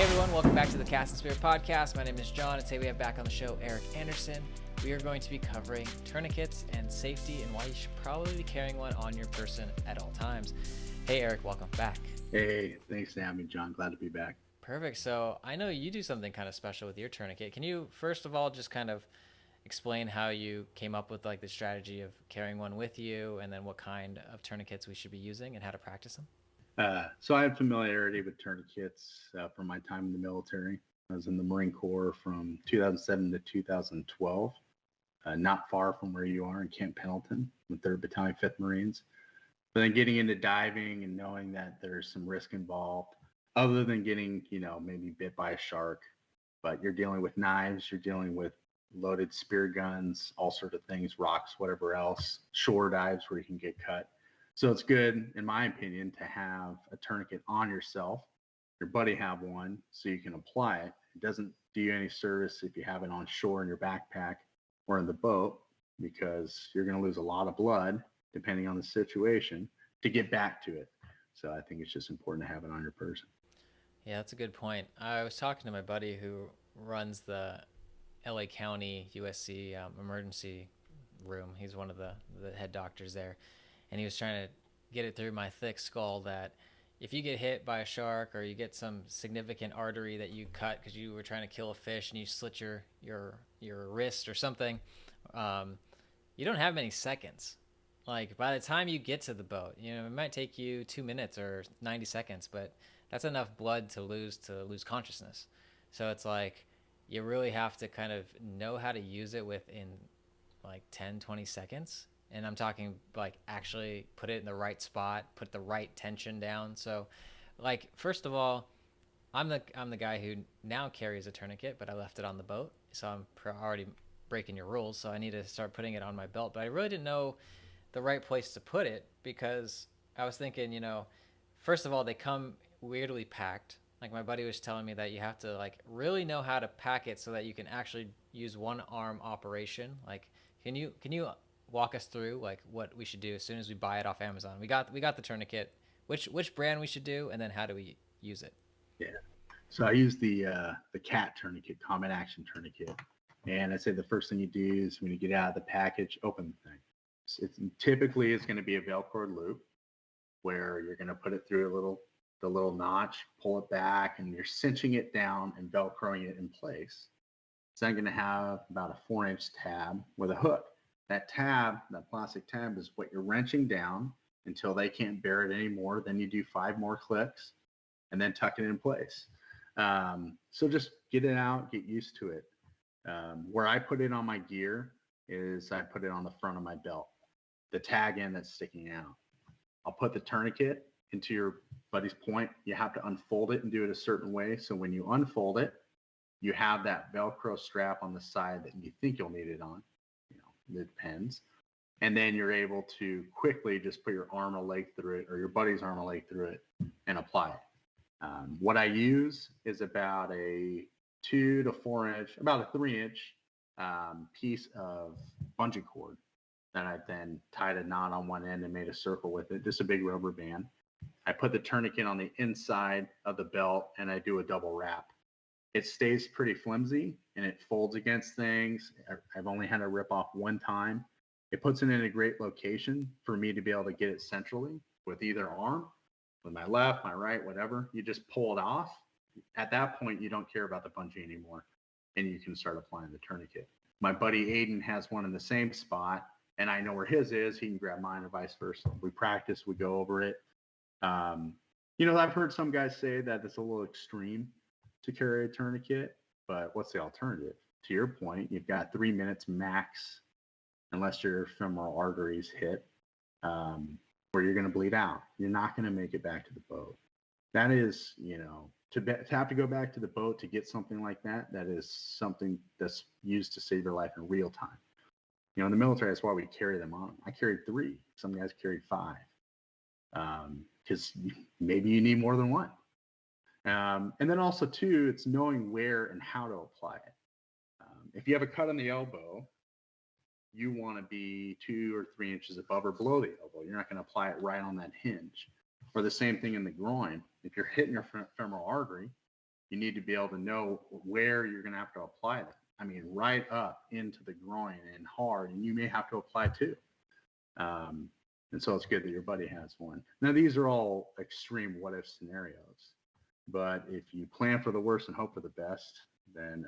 everyone, welcome back to the Cast and Spirit podcast. My name is John, and today we have back on the show Eric Anderson. We are going to be covering tourniquets and safety and why you should probably be carrying one on your person at all times. Hey Eric, welcome back. Hey, thanks for having me, John. Glad to be back. Perfect. So I know you do something kind of special with your tourniquet. Can you first of all just kind of explain how you came up with like the strategy of carrying one with you, and then what kind of tourniquets we should be using and how to practice them? So I had familiarity with tourniquets from my time in the military. I was in the Marine Corps from 2007 to 2012, not far from where you are in Camp Pendleton with 3rd Battalion, 5th Marines. But then getting into diving and knowing that there's some risk involved, other than getting, maybe bit by a shark, but you're dealing with knives, you're dealing with loaded spear guns, all sorts of things, rocks, whatever else, shore dives where you can get cut. So it's good, in my opinion, to have a tourniquet on yourself, your buddy have one, so you can apply it. It doesn't do you any service if you have it on shore in your backpack or in the boat, because you're going to lose a lot of blood, depending on the situation, to get back to it. So I think it's just important to have it on your person. Yeah, that's a good point. I was talking to my buddy who runs the LA County USC emergency room. He's one of the head doctors there. And he was trying to get it through my thick skull that if you get hit by a shark or you get some significant artery that you cut because you were trying to kill a fish and you slit your wrist or something, you don't have many seconds. Like by the time you get to the boat, it might take you 2 minutes or 90 seconds, but that's enough blood to lose consciousness. So it's like you really have to kind of know how to use it within like 10-20 seconds, and I'm talking like actually put it in the right spot, put the right tension down. So like first of all, I'm the guy who now carries a tourniquet, but I left it on the boat, so I'm already breaking your rules, so I need to start putting it on my belt. But I really didn't know the right place to put it, because I was thinking, first of all, they come weirdly packed. Like my buddy was telling me that you have to like really know how to pack it so that you can actually use one arm operation. Like, can you walk us through like what we should do as soon as we buy it off Amazon? We got the tourniquet. Which brand we should do, and then how do we use it? Yeah. So I use the CAT tourniquet, Combat Action Tourniquet. And I say the first thing you do is when you get out of the package, open the thing. Typically it's going to be a Velcro loop where you're going to put it through the little notch, pull it back, and you're cinching it down and Velcroing it in place. It's then going to have about a 4-inch tab with a hook. That plastic tab, is what you're wrenching down until they can't bear it anymore. Then you do 5 more clicks and then tuck it in place. So just get it out, get used to it. Where I put it on my gear is I put it on the front of my belt, the tag end that's sticking out. I'll put the tourniquet into your buddy's point. You have to unfold it and do it a certain way. So when you unfold it, you have that Velcro strap on the side that you think you'll need it on. It depends. And then you're able to quickly just put your arm or leg through it, or your buddy's arm or leg through it, and apply it. What I use is about a 2 to 4 inch, about a 3-inch piece of bungee cord that I then tied a knot on one end and made a circle with it, just a big rubber band. I put the tourniquet on the inside of the belt and I do a double wrap. It stays pretty flimsy and it folds against things. I've only had to rip off one time. It puts it in a great location for me to be able to get it centrally with either arm, with my left, my right, whatever. You just pull it off. At that point, you don't care about the bungee anymore, and you can start applying the tourniquet. My buddy Aiden has one in the same spot, and I know where his is. He can grab mine, or vice versa. We practice, we go over it. I've heard some guys say that it's a little extreme to carry a tourniquet, but what's the alternative? To your point, you've got 3 minutes max, unless your femoral arteries hit, where you're going to bleed out. You're not going to make it back to the boat. That is, to have to go back to the boat to get something like that, that is something that's used to save your life in real time. In the military, that's why we carry them on. I carried 3. Some guys carried 5, because maybe you need more than one. And then also, too, it's knowing where and how to apply it. If you have a cut on the elbow, you want to be 2 or 3 inches above or below the elbow. You're not going to apply it right on that hinge. Or the same thing in the groin. If you're hitting your femoral artery, you need to be able to know where you're going to have to apply that. I mean, right up into the groin and hard, and you may have to apply two. And so it's good that your buddy has one. Now, these are all extreme what if scenarios, but if you plan for the worst and hope for the best, then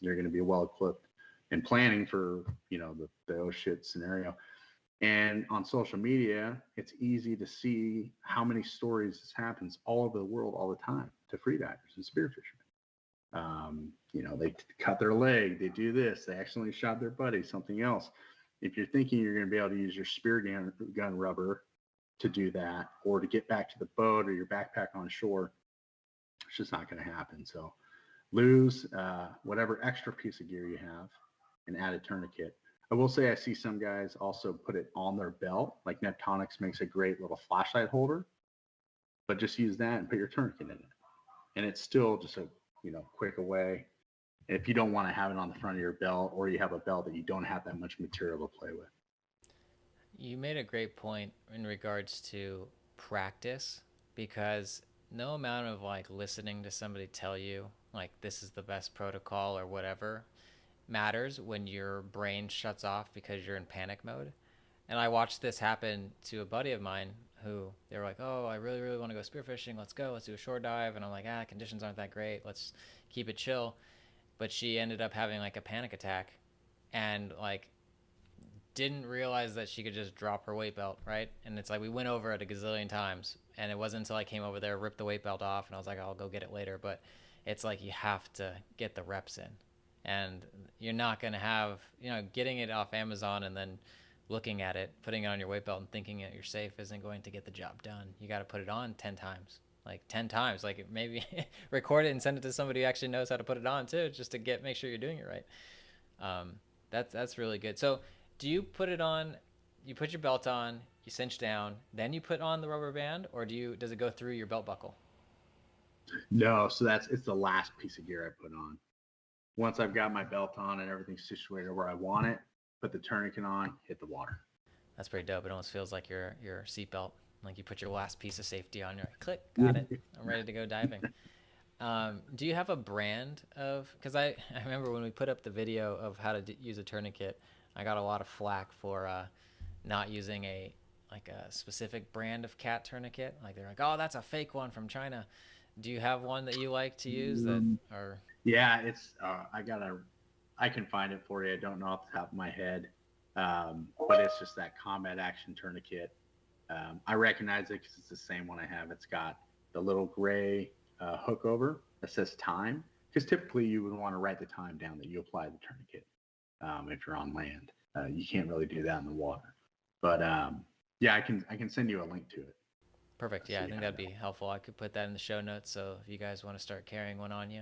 you're going to be well equipped in planning for, the oh shit scenario. And on social media, it's easy to see how many stories this happens all over the world all the time to freedivers and spearfishermen. They cut their leg, they do this, they accidentally shot their buddy, something else. If you're thinking you're going to be able to use your spear gun rubber to do that, or to get back to the boat or your backpack on shore, it's just not going to happen. So lose whatever extra piece of gear you have and add a tourniquet. I will say I see some guys also put it on their belt, like Neptonics makes a great little flashlight holder, but just use that and put your tourniquet in it. And it's still just a quick away. If you don't want to have it on the front of your belt, or you have a belt that you don't have that much material to play with. You made a great point in regards to practice, because no amount of like listening to somebody tell you like this is the best protocol or whatever matters when your brain shuts off because you're in panic mode. And I watched this happen to a buddy of mine who they were like, "Oh, I really, really want to go spearfishing. Let's go. Let's do a shore dive." And I'm like, conditions aren't that great. Let's keep it chill. But she ended up having like a panic attack and like didn't realize that she could just drop her weight belt, right? And it's like we went over it a gazillion times, and it wasn't until I came over there, ripped the weight belt off, and I was like, I'll go get it later. But it's like you have to get the reps in, and you're not going to have, getting it off Amazon and then looking at it, putting it on your weight belt and thinking that you're safe isn't going to get the job done. You got to put it on 10 times. Like 10 times, like maybe record it and send it to somebody who actually knows how to put it on too, just to make sure you're doing it right. That's really good. So do you put it on, you put your belt on, you cinch down, then you put on the rubber band, or does it go through your belt buckle? No, so it's the last piece of gear I put on. Once I've got my belt on and everything's situated where I want it, put the tourniquet on, hit the water. That's pretty dope. It almost feels like your seatbelt. Like you put your last piece of safety on, you're like, click, got it. I'm ready to go diving. Do you have a brand of, because I remember when we put up the video of how to use a tourniquet, I got a lot of flack for not using a specific brand of cat tourniquet. Like they're like, oh, that's a fake one from China. Do you have one that you like to use Yeah, it's I can find it for you. I don't know off the top of my head, but it's just that combat action tourniquet. I recognize it because it's the same one I have. It's got the little gray hook over that says time, because typically you would want to write the time down that you apply the tourniquet if you're on land. You can't really do that in the water. But yeah, I can send you a link to it. Perfect. Yeah, I think that'd be helpful. I could put that in the show notes, so if you guys want to start carrying one on you,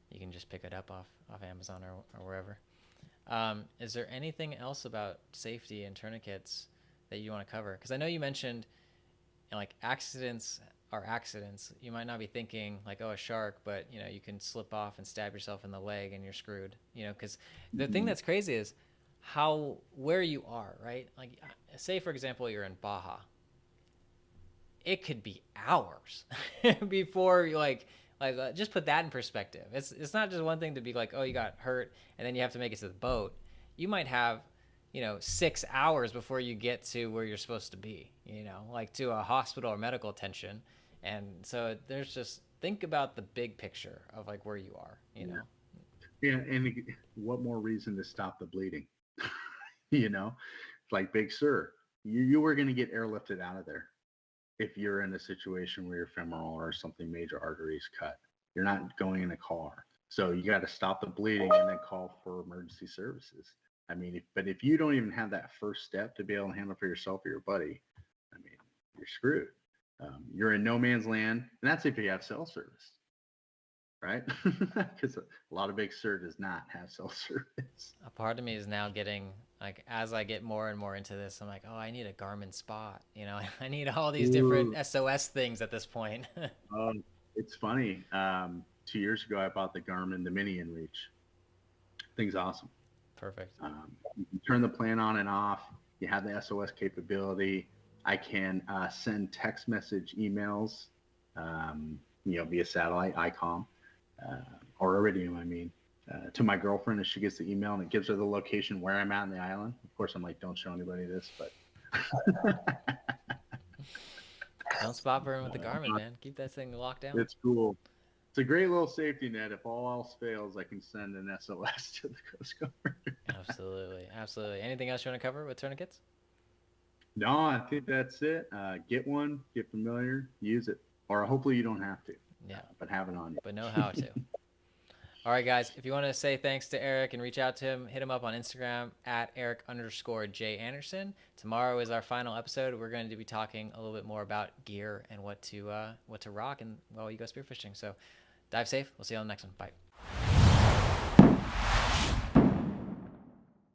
you can just pick it up off Amazon or wherever. Is there anything else about safety and tourniquets that you want to cover? Because I know you mentioned like accidents are accidents. You might not be thinking like, oh, a shark, but you can slip off and stab yourself in the leg and you're screwed. Because the thing that's crazy is where you are, right? Like say for example you're in Baja. It could be hours before you just put that in perspective. It's not just one thing to be like, oh, you got hurt and then you have to make it to the boat. You might have 6 hours before you get to where you're supposed to be, like to a hospital or medical attention. And so there's just think about the big picture of like where you are, Yeah, and what more reason to stop the bleeding? Like Big Sur, you were going to get airlifted out of there if you're in a situation where your femoral or something major artery is cut. You're not going in a car. So you got to stop the bleeding and then call for emergency services. I mean, but if you don't even have that first step to be able to handle for yourself or your buddy, I mean, you're screwed. You're in no man's land, and that's if you have cell service, right? Because a lot of Big Sur does not have cell service. A part of me is now getting like, as I get more and more into this, I'm like, oh, I need a Garmin Spot. I need all these different SOS things at this point. It's funny. 2 years ago, I bought the Garmin, the Mini InReach. Thing's awesome. Perfect. You can turn the plan on and off. You have the SOS capability. I can send text message emails, via satellite, ICOM. or iridium, I mean, to my girlfriend as she gets the email, and it gives her the location where I'm at in the island. Of course, I'm like, don't show anybody this, but Don't spot burn with the Garmin, man. Keep that thing locked down. it's cool. It's a great little safety net. If all else fails, I can send an SOS to the Coast Guard. Absolutely, absolutely. Anything else you want to cover with tourniquets? No, I think that's it. Get one, get familiar, use it, or hopefully you don't have to. Yeah, But have it on you. but know how to. All right, guys. If you want to say thanks to Eric and reach out to him, hit him up on Instagram at Eric_J Anderson. Tomorrow is our final episode. We're going to be talking a little bit more about gear and what to rock and while you go spearfishing. So dive safe. We'll see you on the next one. Bye.